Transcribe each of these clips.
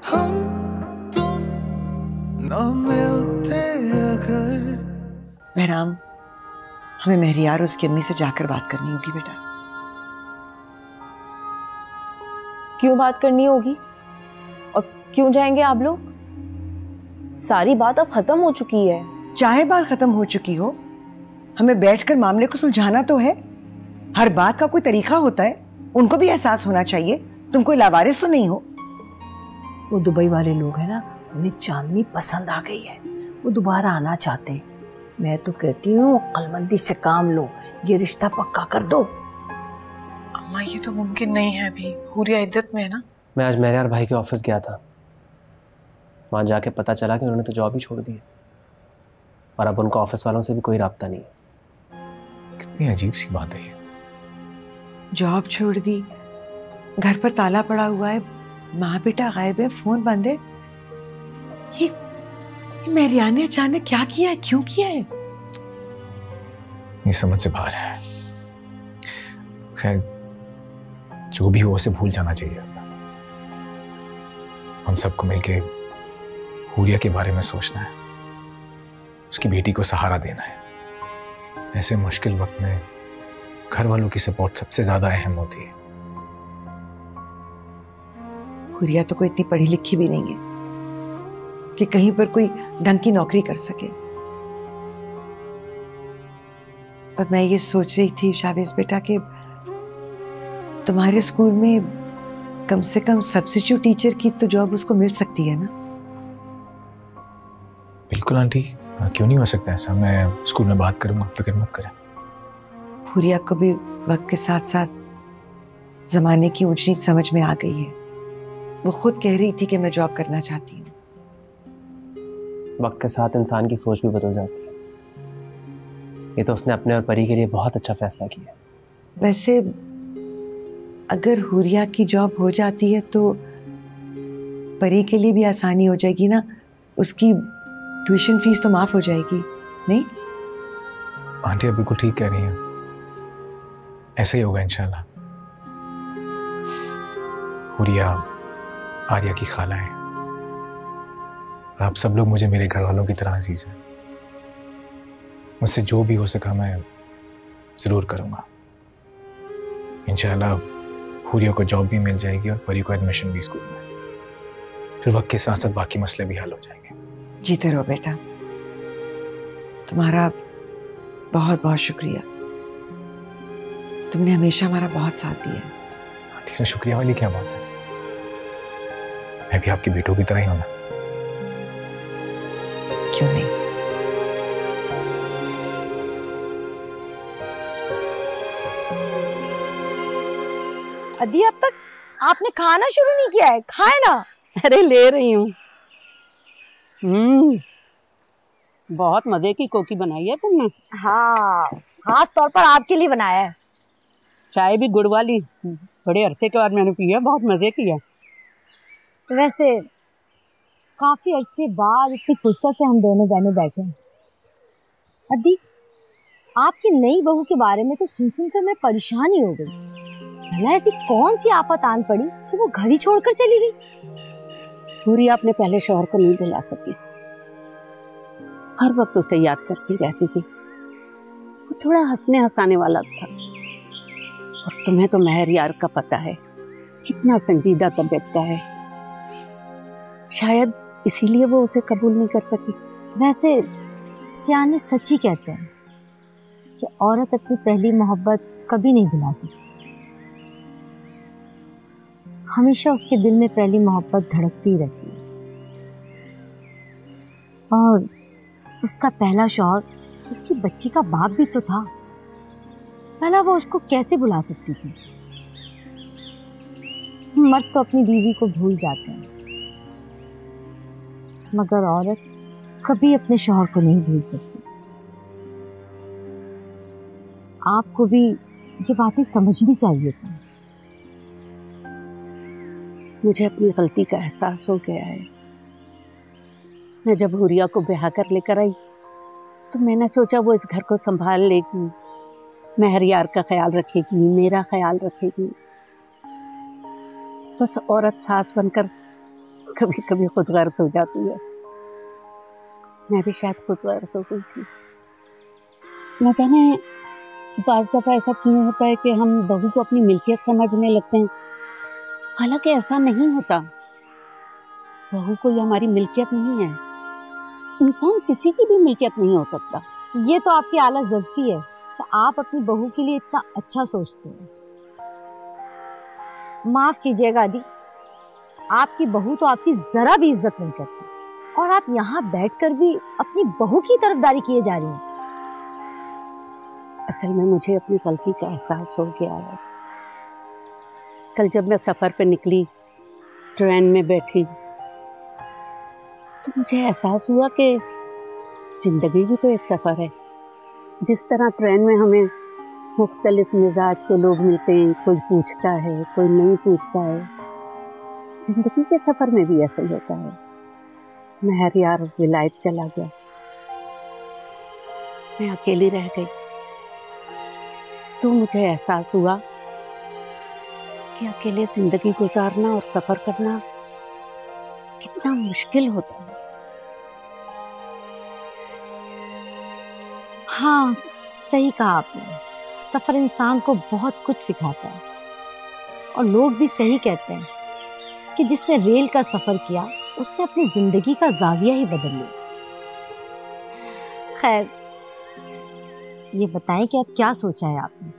हम तुम न मिलते अगर। बहराम, हमें मेहरियार उसकी अम्मी से जाकर बात करनी होगी बेटा। क्यों बात करनी होगी और क्यों जाएंगे आप लोग? सारी बात अब खत्म हो चुकी है। चाहे बात खत्म हो चुकी हो, हमें बैठकर मामले को सुलझाना तो है। हर बात का कोई तरीका होता है, उनको भी एहसास होना चाहिए। तुम कोई लावारिस तो नहीं हो। वो दुबई वाले लोग हैं ना, उन्हें चांदनी पसंद आ गई है, वो दोबारा आना चाहते हैं। मैं तो कहती हूँ अक्लमंदी से काम लो, ये रिश्ता पक्का कर दो। अम्मा ये तो मुमकिन नहीं है, अभी हुरिया इद्दत में है ना। मैं आज मेहरियार भाई के ऑफिस गया था। वहाँ जाके पता चला कि उन्होंने तो जॉब ही छोड़ दी है और अब उनका ऑफिस वालों से भी कोई राब्ता नहीं है। कितनी अजीब सी बात है ये। जॉब छोड़ दी, घर पर ताला पड़ा हुआ है, माँ बेटा गायब है, फोन बंद है। ये मेहरिया ने अचानक क्या किया है, क्यों किया है? ये समझ से बाहर है। खैर जो भी हो उसे भूल जाना चाहिए। हम सबको मिलके हुरिया के बारे में सोचना है, उसकी बेटी को सहारा देना है। ऐसे मुश्किल वक्त में घर वालों की सपोर्ट सबसे ज्यादा अहम होती है। हुरिया तो कोई इतनी पढ़ी लिखी भी नहीं है कि कहीं पर कोई ढंग की नौकरी कर सके। और मैं ये सोच रही थी शाहबेज बेटा कि तुम्हारे स्कूल में कम से कम सब्स्टिट्यूट टीचर की तो जॉब उसको मिल सकती है ना? बिल्कुल आंटी, क्यों नहीं हो सकता ऐसा। मैं स्कूल में बात करूंगा, फिक्र मत करें। हुरिया को भी वक्त के साथ साथ जमाने की ऊंच नीच समझ में आ गई है। वो खुद कह रही थी कि मैं जॉब करना चाहती हूँ। वक्त के साथ इंसान की सोच भी बदल जाती है। ये तो उसने अपने और परी के लिए बहुत अच्छा फैसला किया। वैसे अगर हुरिया की जॉब हो जाती है तो परी के लिए भी आसानी हो जाएगी ना, उसकी ट्यूशन फीस तो माफ हो जाएगी, नहीं? आंटी आप बिल्कुल ठीक कह रही हैं, ऐसा ही होगा इंशाल्लाह। हुरिया आर्या की खाला है और आप सब लोग मुझे मेरे घर वालों की तरह अजीज हैं। मुझसे जो भी हो सका मैं जरूर करूंगा। इंशाल्लाह हुरिया को जॉब भी मिल जाएगी और परी को एडमिशन भी स्कूल में। फिर वक्त के साथ साथ बाकी मसले भी हल हो जाएंगे। जीते रहो बेटा, तुम्हारा बहुत बहुत शुक्रिया। तुमने हमेशा हमारा बहुत साथ दिया है। आंटी इसमें शुक्रिया वाली क्या बात है, मैं भी आपके बेटों की तरह ही हूं ना। क्यों नहीं? अदी अब तक आपने खाना शुरू नहीं किया है, खाए ना। अरे ले रही हूँ। बहुत मजे की कोकी बनाई है तुमने। हाँ, खास तौर पर आपके लिए बनाया है। चाय भी गुड़ वाली, बड़े अरसे के बाद मैंने पी है, बहुत मजे की है। वैसे काफी अरसे बाद इतनी फुर्सत से हम दोनों बहने बैठे हैं। अदी, आपकी नई बहू के बारे में तो सुन सुनकर मैं परेशान ही हो गई। भला ऐसी कौन सी आफत आन पड़ी कि वो घर ही छोड़कर चली गई? हुरिया अपने पहले शौहर को नहीं भुला सकी, हर वक्त उसे याद करती रहती थी। वो थोड़ा हंसने हंसाने वाला था, और तुम्हें तो मेहरियार का पता है कितना संजीदा तबीयत का है। शायद इसीलिए वो उसे कबूल नहीं कर सकी। वैसे सियाने सच ही कहते हैं कि औरत अपनी पहली मोहब्बत कभी नहीं भुला सकती। हमेशा उसके दिल में पहली मोहब्बत धड़कती रहती है। और उसका पहला शौहर उसकी बच्ची का बाप भी तो था। भला वो उसको कैसे भुला सकती थी? मर्द तो अपनी बीवी को भूल जाते हैं, मगर औरत कभी अपने शौहर को नहीं भूल सकती। आपको भी ये बातें समझनी चाहिए थी। मुझे अपनी गलती का एहसास हो गया है। मैं जब हुरिया को ब्याह कर लेकर आई तो मैंने सोचा वो इस घर को संभाल लेगी, मेहरियार का ख्याल रखेगी, मेरा ख्याल रखेगी। बस औरत सास बनकर कभी कभी खुद गर्ज हो जाती है। मैं भी शायद खुद गर्ज हो गई थी। न जाने बाज़ दफ़ा ऐसा क्यों होता है कि हम बहू को अपनी मिल्कियत समझने लगते हैं, हालांकि ऐसा नहीं होता। बहू कोई हमारी मिल्कियत नहीं है। इंसान किसी की भी मिल्कियत नहीं हो सकता। ये तो आपकी आला ज़र्फ़ी है कि आप अपनी बहू के लिए इतना अच्छा सोचते हैं। माफ कीजिएगा आदि, आपकी बहू तो आपकी जरा भी इज्जत नहीं करती और आप यहाँ बैठकर भी अपनी बहू की तरफदारी किए जा रही हैं। असल में मुझे अपनी गलती का एहसास हो गया है। कल जब मैं सफ़र पे निकली, ट्रेन में बैठी, तो मुझे एहसास हुआ कि ज़िंदगी भी तो एक सफ़र है। जिस तरह ट्रेन में हमें मुख्तलिफ मिजाज के लोग मिलते हैं, कोई पूछता है, कोई नहीं पूछता है, ज़िंदगी के सफ़र में भी ऐसा ही होता है। महर यार विलायत चला गया, मैं अकेली रह गई। तो मुझे एहसास हुआ कि अकेले ज़िंदगी गुजारना और सफ़र करना कितना मुश्किल होता है। हाँ, सही कहा आपने। सफ़र इंसान को बहुत कुछ सिखाता है और लोग भी सही कहते हैं कि जिसने रेल का सफ़र किया उसने अपनी ज़िंदगी का जाविया ही बदल लिया। खैर, ये बताएं कि अब क्या सोचा है आपने?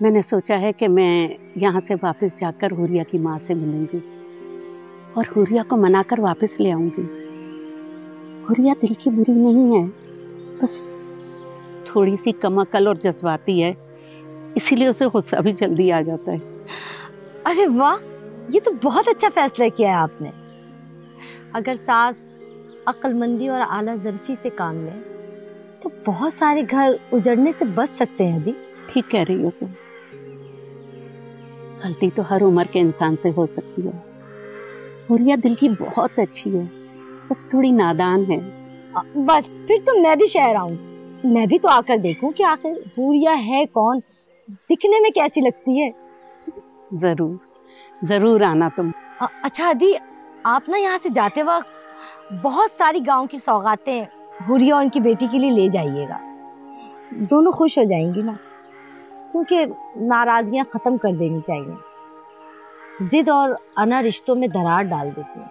मैंने सोचा है कि मैं यहाँ से वापस जाकर हुरिया की माँ से मिलूंगी और हुरिया को मनाकर वापस ले आऊंगी। हुरिया दिल की बुरी नहीं है, बस थोड़ी सी कमअकल और जज्बाती है, इसीलिए उसे गुस्सा भी जल्दी आ जाता है। अरे वाह, ये तो बहुत अच्छा फैसला किया है आपने। अगर सास अक्लमंदी और आला ज़र्फ़ी से काम ले तो बहुत सारे घर उजड़ने से बच सकते हैं। अभी ठीक कह रही हो तुम। गलती तो हर उम्र के इंसान से हो सकती है। हुरिया दिल की बहुत अच्छी है, बस थोड़ी नादान है। बस फिर तो मैं भी शहर आऊंगी। मैं भी तो आकर देखूं कि आखिर हुरिया है कौन, दिखने में कैसी लगती है। जरूर जरूर आना तुम। अच्छा आदि, आप ना यहाँ से जाते वक्त बहुत सारी गांव की सौगातें हुरिया और उनकी बेटी के लिए ले जाइएगा। दोनों खुश हो जाएंगी ना, क्योंकि नाराजगियां खत्म कर देनी चाहिए। जिद और अना रिश्तों में दरार डाल देती है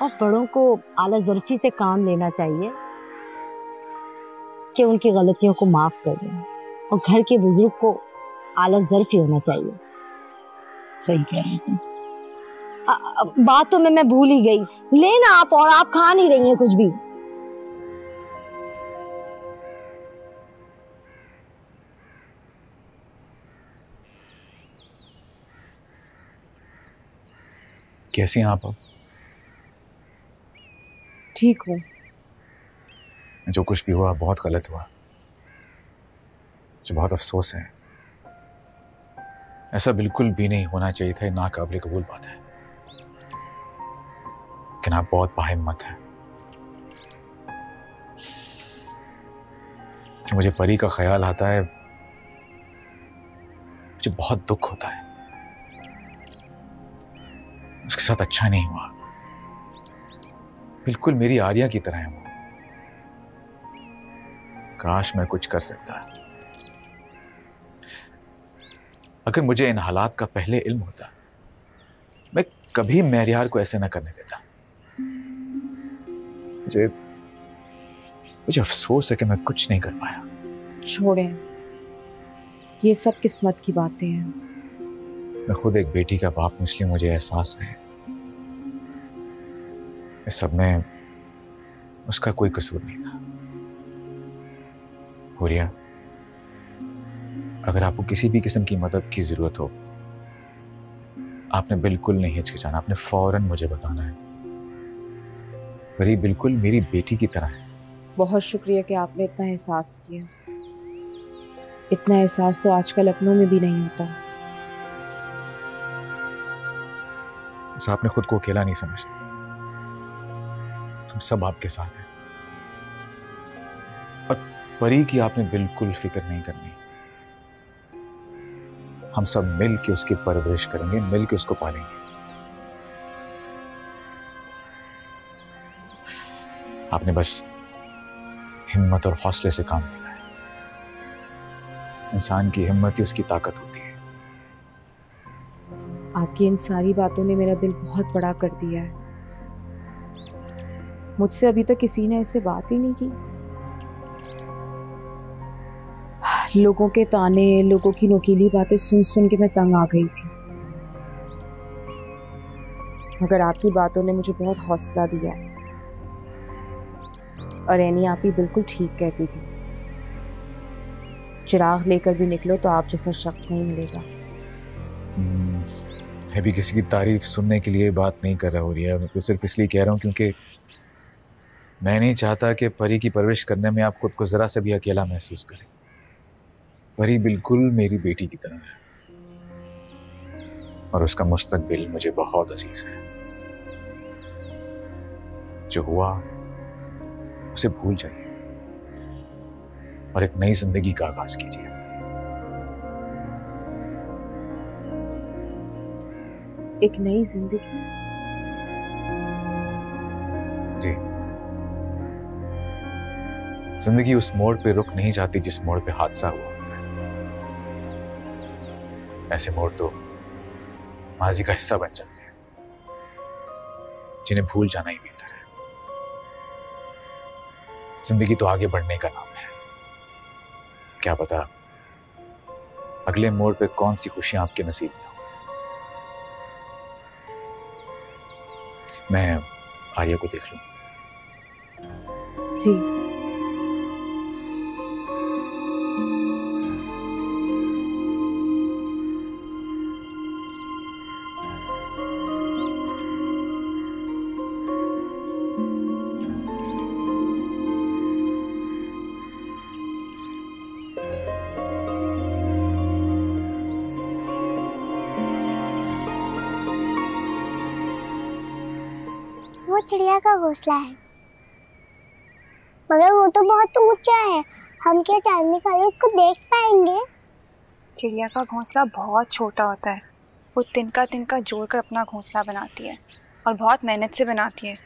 और बड़ों को आला ज़र्फ़ी से काम लेना चाहिए कि उनकी गलतियों को माफ कर दें और घर के बुजुर्ग को आला ज़र्फ़ी होना चाहिए। सही कह रही हूँ। बात तो मैं भूल ही गई। लेना आप, और आप खा नहीं रही हैं कुछ भी। कैसी हैं आप? ठीक हूँ। जो कुछ भी हुआ बहुत गलत हुआ, मुझे बहुत अफसोस है। ऐसा बिल्कुल भी नहीं होना चाहिए था, नाकाबिले कबूल बात है। लेकिन आप बहुत बाहिम्मत हैं। जब मुझे परी का ख्याल आता है मुझे बहुत दुख होता है। उसके साथ अच्छा नहीं हुआ, बिल्कुल मेरी आर्या की तरह है वो। काश मैं कुछ कर सकता। अगर मुझे इन हालात का पहले इल्म होता, मैं कभी महरियार को ऐसे न करने देता। मुझे अफसोस है कि मैं कुछ नहीं कर पाया। छोड़ें, ये सब किस्मत की बातें हैं। मैं खुद एक बेटी का बाप हूं, इसलिए मुझे एहसास है इस सब में उसका कोई कसूर नहीं था। हुरिया, अगर आपको किसी भी किस्म की मदद की जरूरत हो, आपने बिल्कुल नहीं हिचकिचाना, आपने फौरन मुझे बताना है। परी बिल्कुल मेरी बेटी की तरह है। बहुत शुक्रिया कि आपने इतना एहसास किया। इतना एहसास तो आजकल अपनों में भी नहीं होता। बस आपने खुद को अकेला नहीं समझना, हम सब आपके साथ हैं। और परी की आपने बिल्कुल फिक्र नहीं करनी। हम सब मिल के उसकी परवरिश करेंगे, मिल के उसको पालेंगे। आपने बस हिम्मत और हौसले से काम लेना है। इंसान की हिम्मत ही उसकी ताकत होती है। आपकी इन सारी बातों ने मेरा दिल बहुत बड़ा कर दिया है। मुझसे अभी तक किसी ने ऐसे बात ही नहीं की। लोगों के ताने, लोगों की नुकीली बातें सुन सुन के मैं तंग आ गई थी, मगर आपकी बातों ने मुझे बहुत हौसला दिया। और एनी आप ही बिल्कुल ठीक कहती थी, चिराग लेकर भी निकलो तो आप जैसा शख्स नहीं मिलेगा। मैं भी किसी की तारीफ सुनने के लिए बात नहीं कर रहा हो रही है, मैं तो सिर्फ इसलिए कह रहा हूँ क्योंकि मैं नहीं चाहता कि परी की परवरिश करने में आप खुद को जरा से भी अकेला महसूस करें। परी बिल्कुल मेरी बेटी की तरह है और उसका मुस्तकबिल मुझे बहुत अजीज है। जो हुआ उसे भूल जाइए और एक नई जिंदगी का आगाज कीजिए। एक नई जिंदगी? जी, जिंदगी उस मोड़ पे रुक नहीं जाती जिस मोड़ पे हादसा हुआ होता है। ऐसे मोड़ तो माजी का हिस्सा बन जाते हैं, जिन्हें भूल जाना ही बेहतर है। जिंदगी तो आगे बढ़ने का नाम है। क्या पता अगले मोड़ पे कौन सी खुशियां आपके नसीब में हो। मैं आर्या को देख लूं। जी। वो चिड़िया का घोंसला है, मगर वो तो बहुत ऊंचा है, हम क्या चांदनी खाली उसको देख पाएंगे? चिड़िया का घोंसला बहुत छोटा होता है। वो तिनका तिनका जोड़कर अपना घोंसला बनाती है और बहुत मेहनत से बनाती है।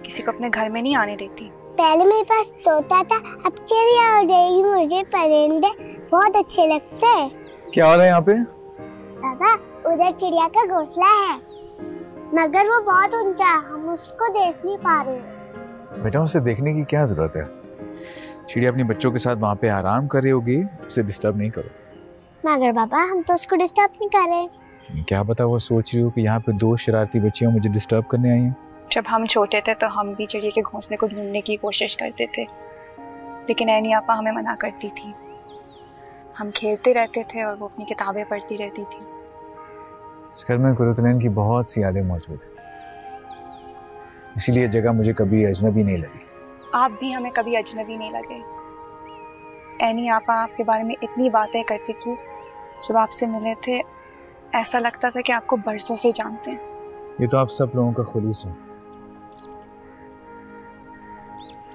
किसी को अपने घर में नहीं आने देती। पहले मेरे पास तोता था, अब चिड़िया हो जाएगी। मुझे परिंदे बहुत अच्छे लगते हैं। क्या हो रहा है यहाँ पे? पापा, उधर चिड़िया का घोंसला है, मगर वो बहुत ऊंचा है, हम उसको देख नहीं पा रहे। बेटा, उसे देखने की क्या जरूरत है? चिड़िया अपने बच्चों के साथ वहाँ पे आराम कर रही होगी, उसे डिस्टर्ब नहीं करो। मगर पापा, हम तो उसको डिस्टर्ब नहीं कर रहे। क्या पता वो सोच रही हो कि यहाँ पे दो शरारती बच्चियां मुझे डिस्टर्ब करने आई हैं। जब हम छोटे थे तो हम भी चिड़िया के घोंसले को ढूंढने की कोशिश करते थे, लेकिन एनी आपा हमें मना करती थी। हम खेलते रहते थे और वो अपनी किताबें पढ़ती रहती थी। इस घर में कुरुतनैन की बहुत सी यादें मौजूद हैं, इसीलिए जगह मुझे कभी अजनबी नहीं लगी। आप भी हमें कभी अजनबी नहीं लगे। एनी आपा आपके बारे में इतनी बातें करती थी, जब आपसे मिले थे ऐसा लगता था कि आपको बरसों से जानते हैं। ये तो आप सब लोगों का खुलूस है।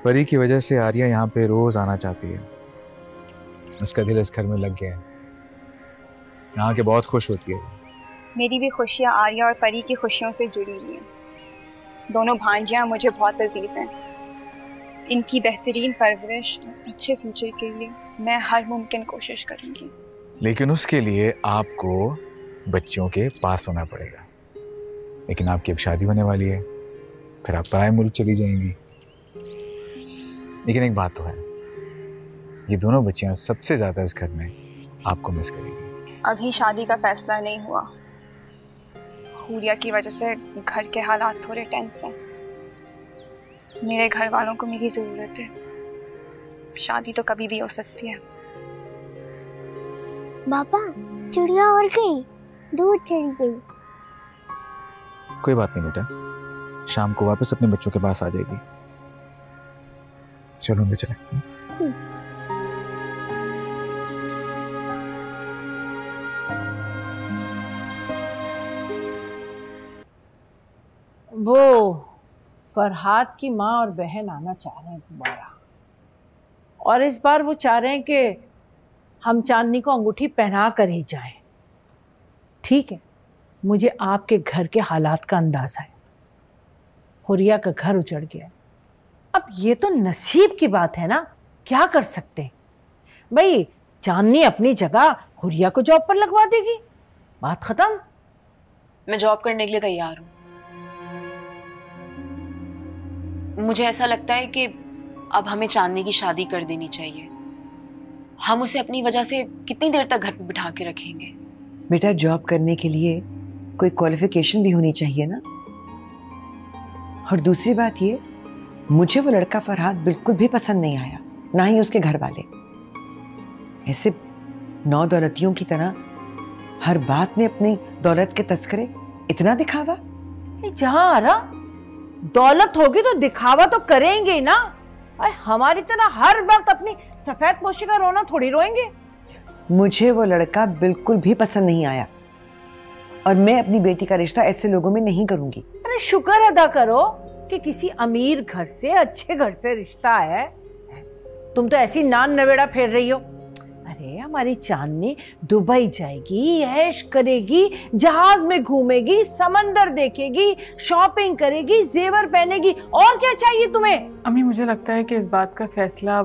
परी की वजह से आर्या यहाँ पे रोज आना चाहती है। उसका दिल इस घर में लग गया है, यहाँ के बहुत खुश होती है। मेरी भी खुशियाँ आर्या और परी की खुशियों से जुड़ी हुई हैं। दोनों भांजियाँ मुझे बहुत अजीज हैं। इनकी बेहतरीन परवरिश, अच्छे फ्यूचर के लिए मैं हर मुमकिन कोशिश करूँगी। लेकिन उसके लिए आपको बच्चों के पास होना पड़ेगा। लेकिन आपकी अब शादी होने वाली है, फिर आप पराए मुल्क चली जाएंगी। लेकिन एक बात तो है, ये दोनों बच्चियां सबसे ज्यादा इस घर में आपको मिस करेंगी। अभी शादी का फैसला नहीं हुआ। हुरिया की वजह से घर के हालात थोड़े टेंस हैं। मेरे घर वालों को मेरी जरूरत है। शादी तो कभी भी हो सकती है। पापा, चिड़िया उड़ गई, दूर चली गई। कोई बात नहीं बेटा, शाम को वापस अपने बच्चों के पास आ जाएगी। चलो अंदर चलें। वो फरहाद की माँ और बहन आना चाह रहे हैं दोबारा, और इस बार वो चाह रहे हैं कि हम चांदनी को अंगूठी पहना कर ही जाएं। ठीक है, मुझे आपके घर के हालात का अंदाजा है। हुरिया का घर उजड़ गया, अब ये तो नसीब की बात है ना, क्या कर सकते हैं भाई। चांदनी अपनी जगह हुरिया को जॉब पर लगवा देगी, बात खत्म। मैं जॉब करने के लिए तैयार हूँ। मुझे ऐसा लगता है कि अब हमें चांदनी की शादी कर देनी चाहिए। हम उसे अपनी वजह से कितनी देर तक घर पे बिठा के रखेंगे? बेटा, जॉब करने के लिए कोई क्वालिफिकेशन भी होनी चाहिए ना। और दूसरी बात ये, मुझे वो लड़का फरहाद बिल्कुल भी पसंद नहीं आया, ना ही उसके घर वाले। ऐसे नौ दौलतियों की तरह हर बात में अपनी दौलत के तस्करे, इतना दिखावा। जहां आ रहा दौलत होगी तो दिखावा तो करेंगे ही ना। हमारी तरह हर वक्त अपनी सफेद पोशी का रोना थोड़ी रोएंगे। मुझे वो लड़का बिल्कुल भी पसंद नहीं आया और मैं अपनी बेटी का रिश्ता ऐसे लोगों में नहीं करूंगी। अरे शुक्र अदा करो कि किसी अमीर घर से, अच्छे घर से रिश्ता है। तुम तो ऐसी नान नवेड़ा फेर रही हो। अरे हमारी चांदनी दुबई जाएगी, ऐश करेगी, जहाज में घूमेगी, समंदर देखेगी, शॉपिंग करेगी, जेवर पहनेगी, और क्या चाहिए तुम्हें? अम्मी, मुझे लगता है कि इस बात का फैसला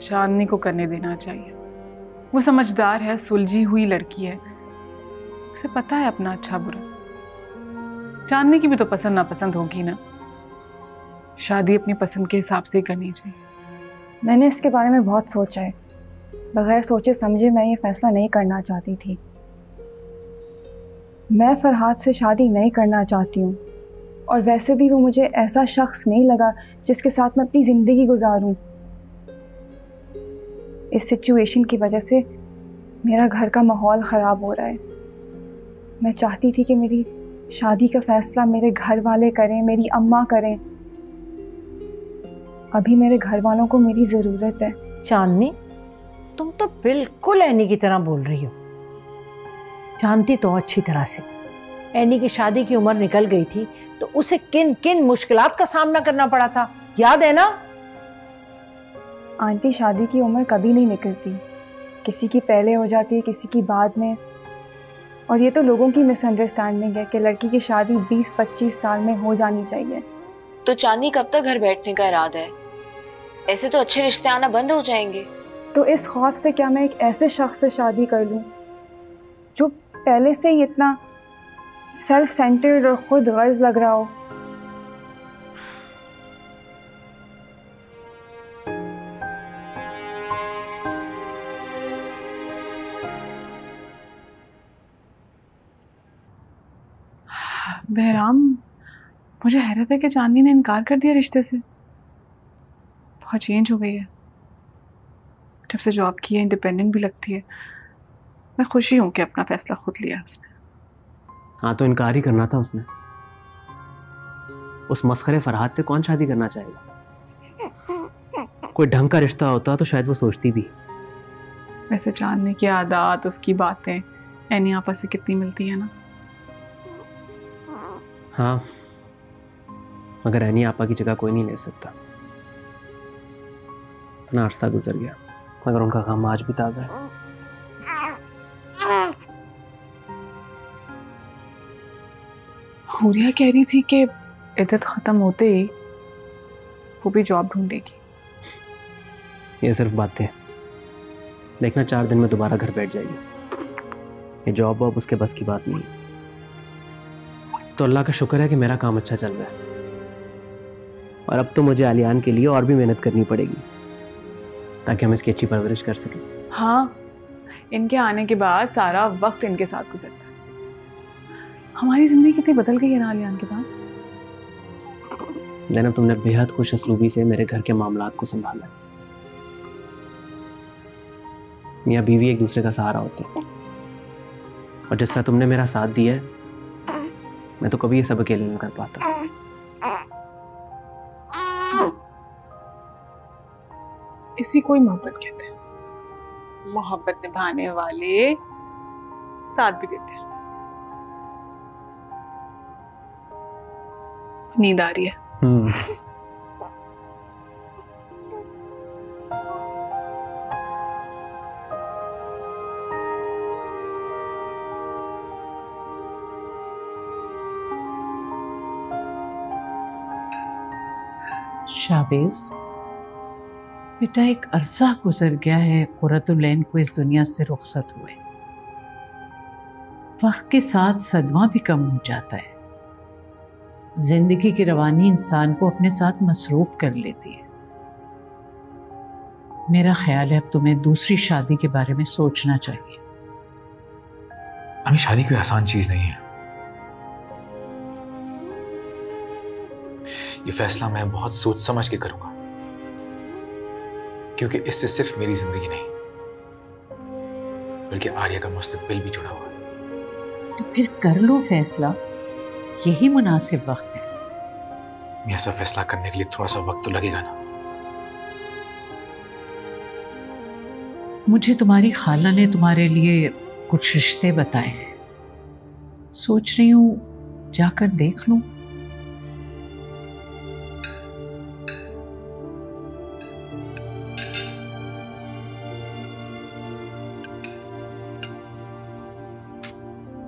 चांदनी को करने देना चाहिए। वो समझदार है, सुलझी हुई लड़की है, उसे पता है अपना अच्छा बुरा। चांदनी की भी तो पसंद नापसंद होगी ना। शादी अपनी पसंद के हिसाब से ही करनी चाहिए। मैंने इसके बारे में बहुत सोचा है। बगैर सोचे समझे मैं ये फैसला नहीं करना चाहती थी। मैं फरहाद से शादी नहीं करना चाहती हूँ, और वैसे भी वो मुझे ऐसा शख्स नहीं लगा जिसके साथ मैं अपनी ज़िंदगी गुजारूँ। इस सिचुएशन की वजह से मेरा घर का माहौल ख़राब हो रहा है। मैं चाहती थी कि मेरी शादी का फैसला मेरे घर वाले करें, मेरी अम्मा करें। अभी मेरे घर वालों को मेरी ज़रूरत है। चांदनी, तुम तो बिल्कुल एनी की तरह बोल रही हो। जानती तो अच्छी तरह से एनी की शादी की उम्र निकल गई थी तो उसे किन किन मुश्किलात का सामना करना पड़ा था, याद है ना? आंटी, शादी की उम्र कभी नहीं निकलती। किसी की पहले हो जाती है, किसी की बाद में। और ये तो लोगों की मिसअंडरस्टैंडिंग है कि लड़की की शादी 20-25 साल में हो जानी चाहिए। तो चांदनी कब तक घर बैठने का इरादा है? ऐसे तो अच्छे रिश्ते आना बंद हो जाएंगे। तो इस खौफ से क्या मैं एक ऐसे शख्स से शादी कर लूं जो पहले से ही इतना सेल्फ सेंटर्ड और खुद गर्ज लग रहा हो? बहराम, मुझे हैरत है कि चांदनी ने इनकार कर दिया रिश्ते से। बहुत चेंज हो गई है जब से जॉब की है, इंडिपेंडेंट भी लगती है। मैं खुशी हूँ कि अपना फैसला खुद लिया उसने। हाँ, तो इनकार ही करना था उसने। उस मस्खरे फरहाद से कौन शादी करना चाहेगा? कोई ढंग का रिश्ता होता तो शायद वो सोचती भी। वैसे चांदनी की आदत, उसकी बातें एनी आपस से कितनी मिलती है ना। हाँ, मगर एनी आपा की जगह कोई नहीं ले सकता। इतना अरसा गुजर गया मगर उनका गम आज भी ताजा है। हुरिया कह रही थी कि इद्दत खत्म होते ही वो भी जॉब ढूंढेगी। ये सिर्फ बातें। देखना 4 दिन में दोबारा घर बैठ जाएगी। ये जॉब वॉब उसके बस की बात नहीं। तो अल्लाह का शुक्र है कि मेरा काम अच्छा चल रहा है, और अब तो मुझे आलियान के लिए और भी मेहनत करनी पड़ेगी ताकि हम इसकी अच्छी परवरिश कर सकें। हाँ, इनके आने के बाद सारा वक्त इनके साथ गुजरता है। हमारी जिंदगी कितनी बदल गई है ना आलियान के बाद। ज़ैनब, तुमने बेहद खुश असलूबी से मेरे घर के मामलात को संभाला है। मियाँ बीवी एक दूसरे का सहारा होते हैं, और जिस तरह तुमने मेरा साथ दिया है, मैं तो कभी ये सब अकेले नहीं कर पाता। इसी को ही मोहब्बत कहते हैं। मोहब्बत निभाने वाले साथ भी देते हैं। नींद आ रही है। शाहबेज बेटा, एक अरसा गुजर गया है कुर्रतुल-ऐन को इस दुनिया से रुखसत हुए। वक्त के साथ सदमा भी कम हो जाता है। जिंदगी की रवानी इंसान को अपने साथ मसरूफ कर लेती है। मेरा ख्याल है अब तुम्हें दूसरी शादी के बारे में सोचना चाहिए। अम्मी, शादी कोई आसान चीज नहीं है। ये फैसला मैं बहुत सोच समझ के करूंगा, क्योंकि इससे सिर्फ मेरी जिंदगी नहीं बल्कि आर्या का मुस्तकबिल भी जुड़ा हुआ है। तो फिर कर लो फैसला, यही मुनासिब वक्त है। ऐसा फैसला करने के लिए थोड़ा सा वक्त तो लगेगा ना। मुझे तुम्हारी खाला ने तुम्हारे लिए कुछ रिश्ते बताए हैं, सोच रही हूं जाकर देख लूं।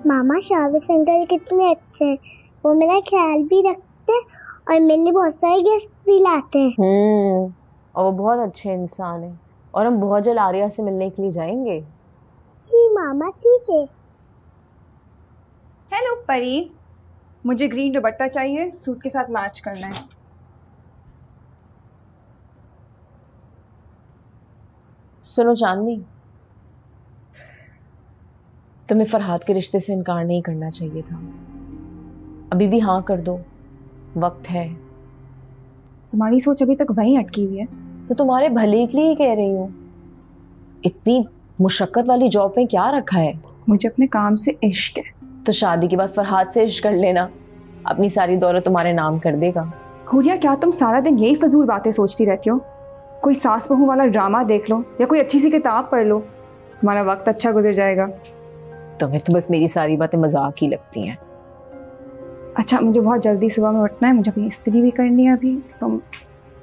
मामा शाहबेज अंकल कितने अच्छे हैं, वो मेरा ख्याल भी रखते हैं और मेरे लिए बहुत सारे गिफ्ट भी लाते हैं। और वो बहुत अच्छे इंसान हैं और हम बहुत जल्द आर्या से मिलने के लिए जाएंगे। जी मामा, ठीक है। हेलो परी, मुझे ग्रीन दुपट्टा चाहिए, सूट के साथ मैच करना है। सुनो चांदनी, तुम्हें फरहाद के रिश्ते से इनकार नहीं करना चाहिए था। अभी भी हाँ कर दो, वक्त है। तुम्हारी सोच अभी तक वहीं अटकी हुई है। तो तुम्हारे भले के लिए ही कह रही हूँ। इतनी मुशक्कत वाली जॉब में क्या रखा है? मुझे अपने काम से इश्क है। तो शादी के बाद फरहाद से इश्क कर लेना, अपनी सारी दौलत तुम्हारे नाम कर देगा। हुरिया, क्या तुम सारा दिन यही फजूल बातें सोचती रहती हो? कोई सास बहू वाला ड्रामा देख लो या कोई अच्छी सी किताब पढ़ लो, तुम्हारा वक्त अच्छा गुजर जाएगा। तुम्हें तो बस मेरी सारी बातें मजाक ही लगती हैं। अच्छा, मुझे बहुत जल्दी सुबह में उठना है, मुझे अपनी इस्त्री भी करनी है अभी, तो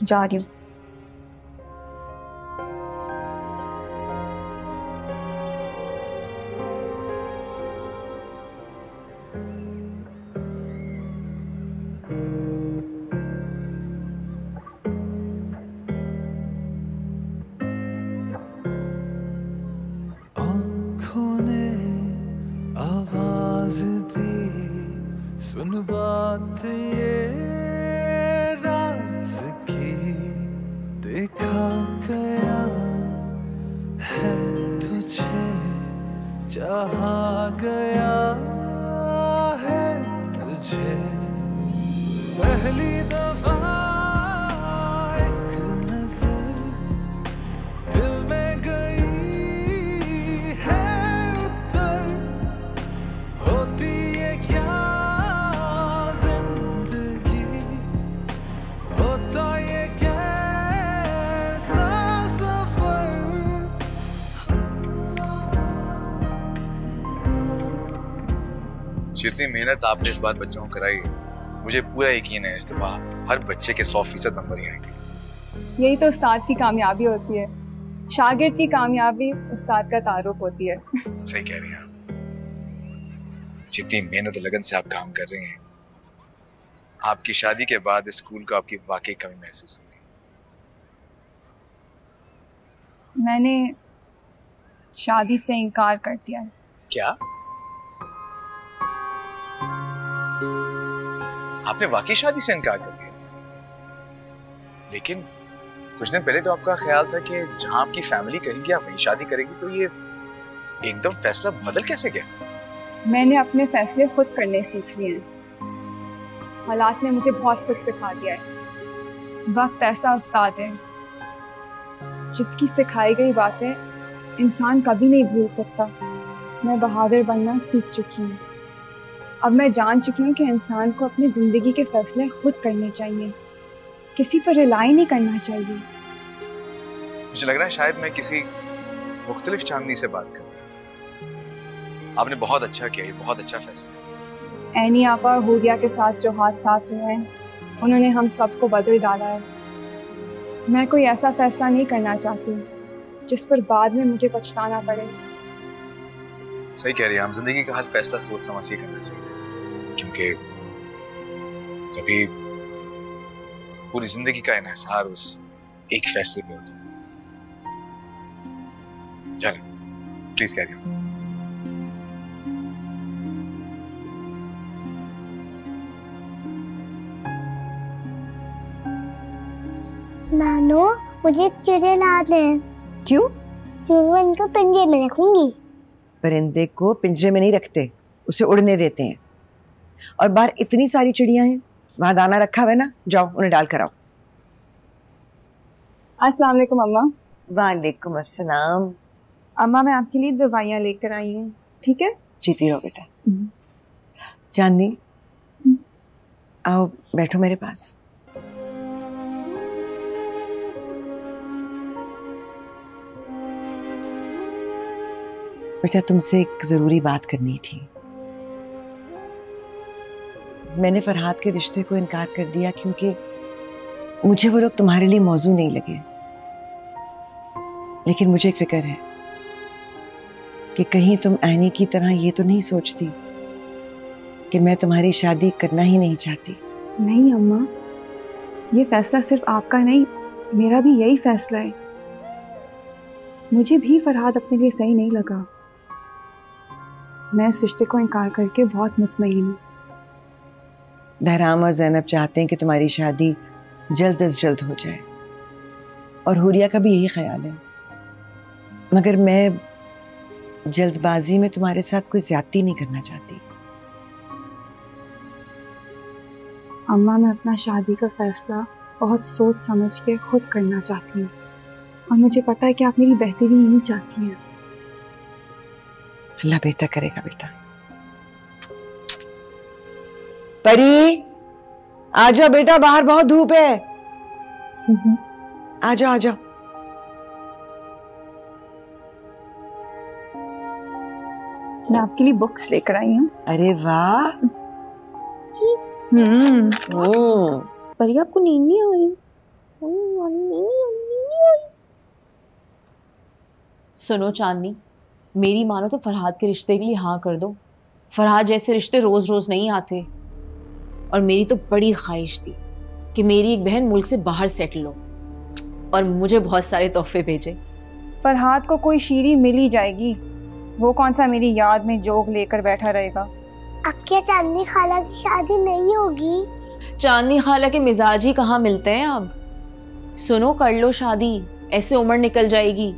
जा रही हूँ। सुन बात ये राज की, देखा गया है तुझे, चाहा गया है तुझे, पहली दफा एक नजर दिल में गई है उतर, होती है क्या जितनी मेहनत आपने इस बार बच्चों को कराई, मुझे पूरा यकीन है इस दफा हर बच्चे के 100% नंबर ही आएंगे। यही तो उस्ताद की कामयाबी होती है, शागिर्द की कामयाबी उस्ताद का तारुफ होती है। सही कह रही हैं आप। जितनी मेहनत और लगन से आप काम कर रही हैं, आपकी शादी के बाद इस स्कूल को आपकी वाकई कमी महसूस होगी। मैंने शादी से इनकार कर दिया है। क्या? आपने वाकई शादी से इनकार कर दिया? लेकिन कुछ दिन पहले तो आपका ख्याल था कि जहां आपकी फैमिली कहेगी आप वहीं शादी करेंगी, तो ये एकदम फैसला बदल कैसे गया? मैंने अपने फैसले खुद करने सीख लिए हैं। हालात ने मुझे बहुत कुछ सिखा दिया है। वक्त ऐसा उस्ताद है जिसकी सिखाई गई बातें इंसान कभी नहीं भूल सकता। मैं बहादुर बनना सीख चुकी हूँ। अब मैं जान चुकी हूँ कि इंसान को अपनी ज़िंदगी के फैसले खुद करने चाहिए, किसी पर रिलाई नहीं करना चाहिए। मुझे लग रहा है शायद मैं किसी मुख्तलिफ चांदनी से बात कर रहा हूं। आपने बहुत अच्छा किया, ये बहुत अच्छा फैसला। ऐनी आपा और हुरिया के साथ जो हादसात हुए हैं, उन्होंने हम सबको बदल डाला है। मैं कोई ऐसा फैसला नहीं करना चाहती जिस पर बाद में मुझे पछताना पड़े। सही कह रही है, हम जिंदगी का हर फैसला सोच समझ के करना चाहिए, क्योंकि कभी पूरी जिंदगी का इन्हिसार उस एक फैसले पे होता है। चलें, प्लीज कैरी ऑन। नानो, मुझे एक चिड़िया ला दे। क्यों? क्योंकि मैं इनको पिंजरे में रखूंगी। परिंदे को पिंजरे में नहीं रखते, उसे उड़ने देते हैं। और बाहर इतनी सारी चिड़िया हैं, वहां दाना रखा हुआ है ना, जाओ उन्हें डाल कर आओ। अस्सलाम वालेकुम अम्मा। वालेकुम अस्सलाम। अम्मा, मैं आपके लिए दवाइयाँ लेकर आई हूँ, ठीक है? जीती रहो बेटा। चांदनी, आओ बैठो मेरे पास। बेटा, तुमसे एक जरूरी बात करनी थी। मैंने फरहाद के रिश्ते को इनकार कर दिया क्योंकि मुझे वो लोग तुम्हारे लिए मौजू नहीं लगे। लेकिन मुझे एक फिक्र है कि कहीं तुम ऐनी की तरह ये तो नहीं सोचती कि मैं तुम्हारी शादी करना ही नहीं चाहती। नहीं अम्मा, ये फैसला सिर्फ आपका नहीं, मेरा भी यही फैसला है। मुझे भी फरहाद अपने लिए सही नहीं लगा। मैं इस रिश्ते को इनकार करके बहुत मुतमईन हूँ। बहराम और ज़ैनब चाहते हैं कि तुम्हारी शादी जल्द अज जल्द हो जाए, और हुरिया का भी यही ख्याल है। मगर मैं जल्दबाजी में तुम्हारे साथ कोई ज्यादती नहीं करना चाहती। अम्मा, मैं अपना शादी का फैसला बहुत सोच समझ के खुद करना चाहती हूँ, और मुझे पता है कि आप मेरी बेहतरी नहीं चाहती हैं। अल्लाह बेहतर करेगा बेटा। परी, आ जाओ बेटा, बाहर बहुत धूप है। आ जाओ आ जाओ। मैं आपके लिए बुक्स लेकर आई हूँ। अरे वाह। परी, आपको नींद नहीं आ रही? सुनो चांदनी, मेरी मानो तो फरहाद के रिश्ते के लिए हाँ कर दो। फरहाद जैसे रिश्ते रोज रोज नहीं आते, और मेरी तो बड़ी ख्वाहिश थी कि मेरी एक बहन मुल्क से बाहर सेटल हो और मुझे बहुत सारे तोहफे भेजे। फरहाद को कोई शीरी मिल ही जाएगी, वो कौन सा मेरी याद में जोग लेकर बैठा रहेगा। अब क्या चांदनी खाला की शादी नहीं होगी? चांदनी खाला के मिजाज ही कहाँ मिलते हैं अब। सुनो, कर लो शादी, ऐसे उम्र निकल जाएगी,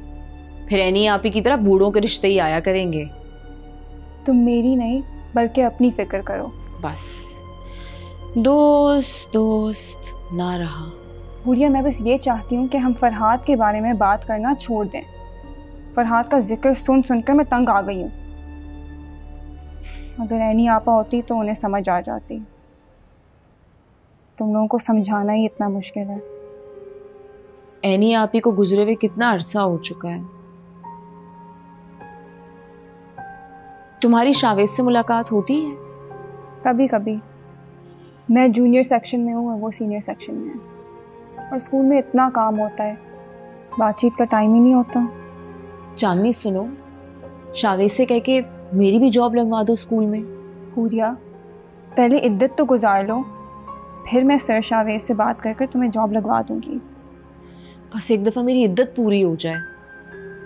फिर ऐनी आपी की तरह बूढ़ों के रिश्ते ही आया करेंगे। तुम मेरी नहीं बल्कि अपनी फिक्र करो। बस दोस्त दोस्त ना रहा। हुरिया, मैं बस ये चाहती हूँ कि हम फरहाद के बारे में बात करना छोड़ दें। फरहाद का जिक्र सुन सुनकर मैं तंग आ गई हूँ। अगर ऐनी आपा होती तो उन्हें समझ आ जाती। तुम लोगों को समझाना ही इतना मुश्किल है। ऐनी आपी को गुजरे हुए कितना अरसा हो चुका है। तुम्हारी शावेद से मुलाकात होती है? कभी कभी। मैं जूनियर सेक्शन में हूँ और वो सीनियर सेक्शन में है, और स्कूल में इतना काम होता है, बातचीत का टाइम ही नहीं होता। चांदनी सुनो, शावेद से कह के मेरी भी जॉब लगवा दो स्कूल में। हुरिया, पहले इद्दत तो गुजार लो, फिर मैं सर शावेद से बात कर तुम्हें जॉब लगवा दूंगी। बस एक दफ़ा मेरी इद्दत पूरी हो जाए।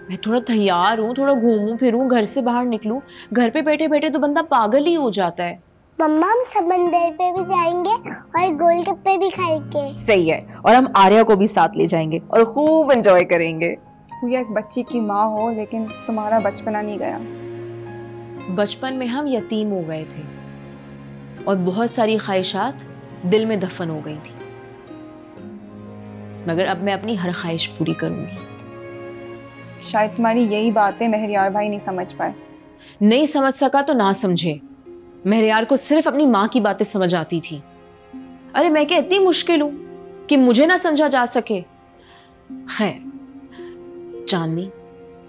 मैं थोड़ा तैयार हूँ, थोड़ा घूमूं फिरूं, घर से बाहर निकलूं। घर पे बैठे बैठे तो बंदा पागल ही हो जाता है। मम्मा, हम समंदर पे भी जाएंगे और गोलगप्पे भी खाएंगे। सही है, और हम आर्या को भी साथ ले जाएंगे और खूब एंजॉय करेंगे। हुरिया, एक बच्ची की माँ हो, लेकिन तुम्हारा बचपना नहीं गया। बचपन में हम यतीम हो गए थे और बहुत सारी ख्वाहिशात दिल में दफन हो गई थी, मगर अब मैं अपनी हर ख्वाहिश पूरी करूंगी। शायद तुम्हारी यही बातें महरियार भाई नहीं समझ पाए। नहीं समझ सका तो ना समझे। महरियार को सिर्फ अपनी माँ की बातें समझ आती थी। अरे मैं क्या इतनी मुश्किल हूं कि मुझे ना समझा जा सके? खैर चांदनी,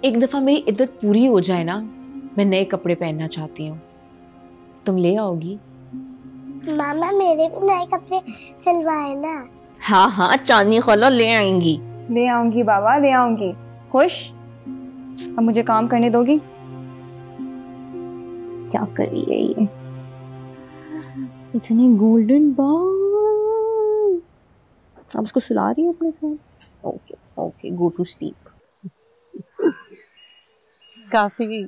एक दफा मेरी इद्दत पूरी हो जाए ना, मैं नए कपड़े पहनना चाहती हूँ। तुम ले आओगी? मामा, मेरे भी नए कपड़े सिलवाए ना। हाँ हाँ चांदनी खाला ले आएंगी। ले आऊंगी बाबा, ले आऊंगी। खुश? अब मुझे काम करने दोगी? क्या कर रही है ये? इतने गोल्डन बाल। आप उसको सुला रही हो अपने साथ? Okay okay, go to sleep. काफी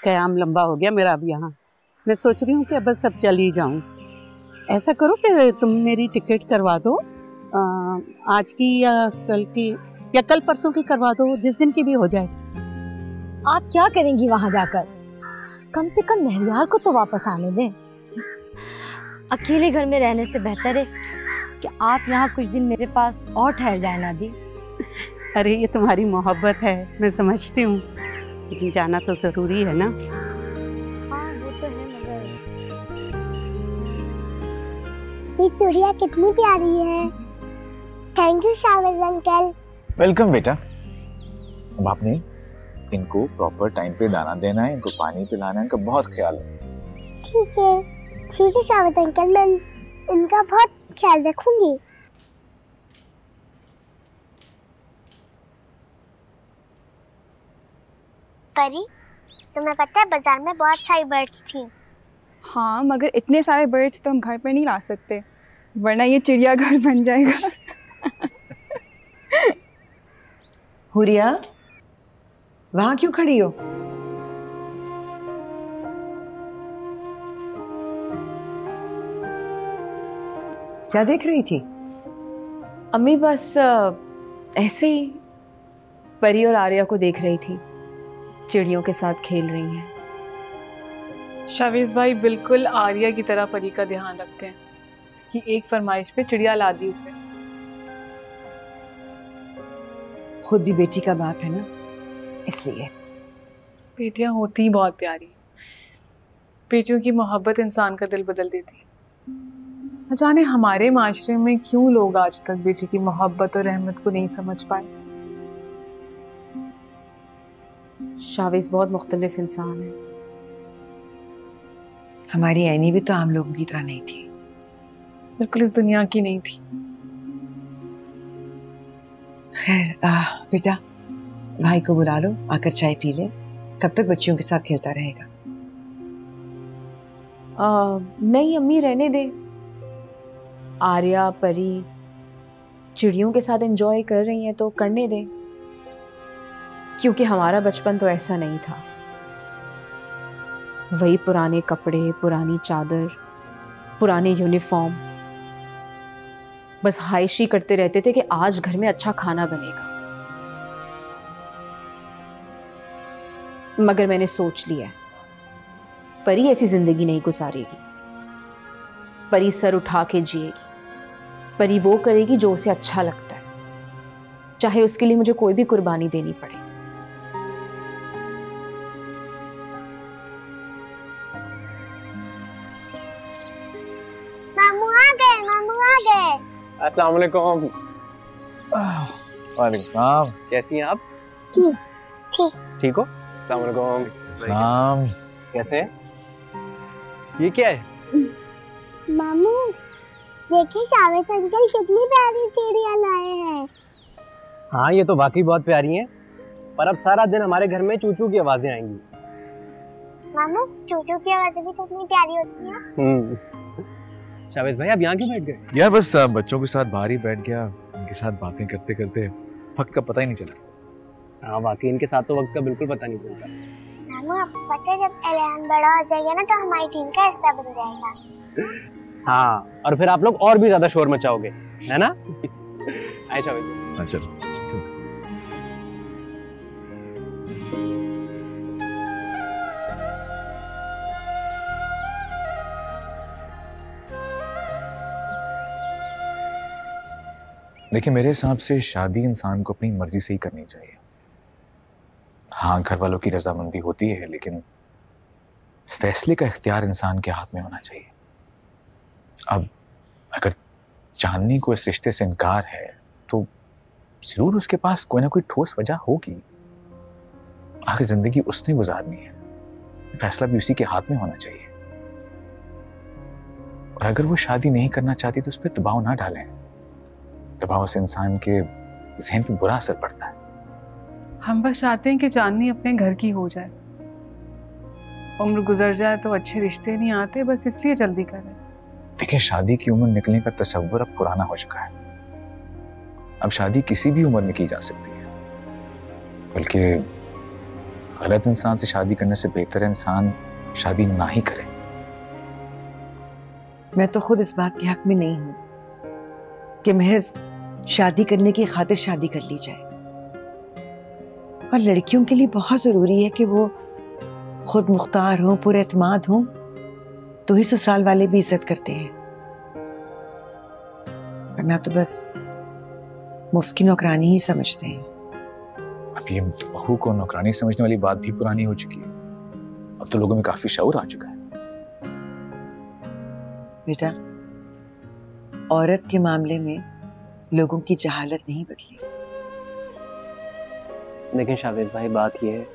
कयाम लंबा हो गया मेरा अब यहाँ। मैं सोच रही हूँ कि बस अब चली जाऊँ। ऐसा करो कि तुम मेरी टिकट करवा दो, आज की या कल की या कल परसों की करवा दो, जिस दिन की भी हो जाए। आप क्या करेंगी वहां जाकर? कम से कम महरियार को तो वापस आने दें। अकेले घर में रहने से बेहतर है कि आप यहाँ कुछ दिन मेरे पास और ठहर जाए नादी। अरे ये तुम्हारी मोहब्बत है, मैं समझती हूँ, लेकिन जाना तो जरूरी है ना। हाँ वो तो है, मगर ये चिड़िया कितनी प्यारी है। Thank you Shavez uncle. Welcome बेटा। अब आपने इनको प्रॉपर टाइम पे दाना देना है, इनको पानी पिलाना है, इनका बहुत ख्याल है। ठीक है शावेज अंकल, मैं इनका बहुत ख्याल रखूंगी। परी, तुम्हें पता है बाजार में बहुत सारी बर्ड्स थी। हाँ, मगर इतने सारे बर्ड्स तो हम घर पर नहीं ला सकते, वरना ये चिड़ियाघर बन जाएगा। हुरिया, वहां क्यों खड़ी हो? क्या देख रही थी? अम्मी बस ऐसे ही परी और आर्या को देख रही थी, चिड़ियों के साथ खेल रही हैं। शावेज भाई बिल्कुल आर्या की तरह परी का ध्यान रखते हैं। उसकी एक फरमाइश पे चिड़िया ला दी उसे। खुद भी बेटी का बाप है ना, इसलिए। बेटियां होती ही बहुत प्यारी। बेटियों की मोहब्बत इंसान का दिल बदल देती है। न जाने हमारे माशरे में क्यों लोग आज तक बेटी की मोहब्बत और रहमत को नहीं समझ पाए। शावेज बहुत मुख्तलिफ इंसान है। हमारी ऐनी भी तो आम लोगों की तरह नहीं थी, बिल्कुल इस दुनिया की नहीं थी। खैर बेटा, भाई को बुला लो, आकर चाय पी ले। कब तक बच्चियों के साथ खेलता रहेगा? नहीं अम्मी, रहने दे। आर्या परी चिड़ियों के साथ एंजॉय कर रही हैं तो करने दे, क्योंकि हमारा बचपन तो ऐसा नहीं था। वही पुराने कपड़े, पुरानी चादर, पुराने यूनिफॉर्म, बस हाइशी करते रहते थे कि आज घर में अच्छा खाना बनेगा। मगर मैंने सोच लिया, परी ऐसी जिंदगी नहीं गुजारेगी। परी सर उठा के जिएगी। परी वो करेगी जो उसे अच्छा लगता है, चाहे उसके लिए मुझे कोई भी कुर्बानी देनी पड़े। मामू आ गए, मामू आ गए। अस्सलाम वालेकुम। वालेकुम सलाम। कैसी हैं आप? ठीक हो? अस्सलाम वालेकुम। सलाम। कैसे हैं? ये क्या है? मामू देखिए, शावेज अंकल कितनी प्यारी चिड़िया लाए हैं। हाँ, ये तो वाकई बहुत प्यारी हैं, पर अब सारा दिन हमारे घर में चूचू की आवाजें आएंगी। मामू, चूचू की आवाजें भी तो इतनी प्यारी होती हैं। शावेज भाई, आप यहाँ क्यों बैठ गए? यार बस बच्चों के साथ बाहर ही बैठ गया, उनके साथ बातें करते करते वक्त का पता ही नहीं चला। हाँ वाकई, इनके साथ तो वक्त का बिल्कुल पता नहीं चलता। मामू आपको पता है, जब एलियान बड़ा हो जाएगा ना तो हमारी टीम का हिस्सा बन जाएगा। हाँ, और फिर आप लोग और भी ज्यादा शोर मचाओगे, है ना? आए शावेज भाई। हाँ चलो। देखिए, मेरे हिसाब से शादी इंसान को अपनी मर्जी से ही करनी चाहिए। हाँ, घर वालों की रजामंदी होती है, लेकिन फैसले का इख्तियार इंसान के हाथ में होना चाहिए। अब अगर चांदनी को इस रिश्ते से इनकार है तो जरूर उसके पास कोई ना कोई ठोस वजह होगी। आखिर जिंदगी उसने गुजारनी है, फैसला भी उसी के हाथ में होना चाहिए। और अगर वो शादी नहीं करना चाहती तो उस पर दबाव ना डालें। दबाव से इंसान के ज़हन पे बुरा असर पड़ता है। हम बस चाहते हैं कि चांदनी अपने घर की हो जाए। उम्र गुजर जाए तो अच्छे रिश्ते नहीं आते, बस इसलिए जल्दी कर रहे हैं। देखिए, शादी की उम्र निकलने का तस्वुर अब पुराना हो चुका है। अब शादी किसी भी उम्र में की जा सकती है, बल्कि गलत इंसान से शादी करने से बेहतर है इंसान शादी ना ही करे। मैं तो खुद इस बात के हक में नहीं हूं कि महज शादी करने की खातिर शादी कर ली जाए। और लड़कियों के लिए बहुत जरूरी है कि वो खुद मुख्तार हों, पुरएतमाद हों, तो ही ससुराल वाले भी इज्जत करते हैं, वरना तो बस मुफ्त की नौकरानी ही समझते हैं। अब ये बहू को नौकरानी समझने वाली बात भी पुरानी हो चुकी है। अब तो लोगों में काफी शऊर आ चुका है। बेटा, औरत के मामले में लोगों की जहालत नहीं बदली। लेकिन शावेद भाई, बात यह है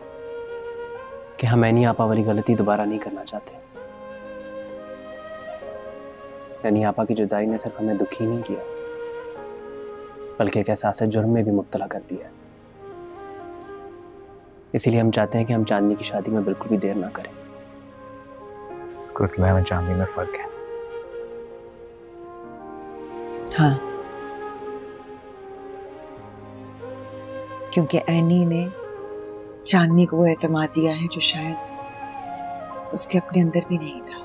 कि हम ऐनी आपा वाली गलती दोबारा नहीं करना चाहते। ऐनी आपा की जुदाई ने सिर्फ हमें दुखी नहीं किया, बल्कि एक एहसास जुर्म में भी मुब्तला कर दिया। इसीलिए हम चाहते हैं कि हम चांदनी की शादी में बिल्कुल भी देर ना करें। कुर्तला में चांदनी में फर्क है। हाँ, क्योंकि ऐनी ने चांदनी को वो एतमाद दिया है जो शायद उसके अपने अंदर भी नहीं था।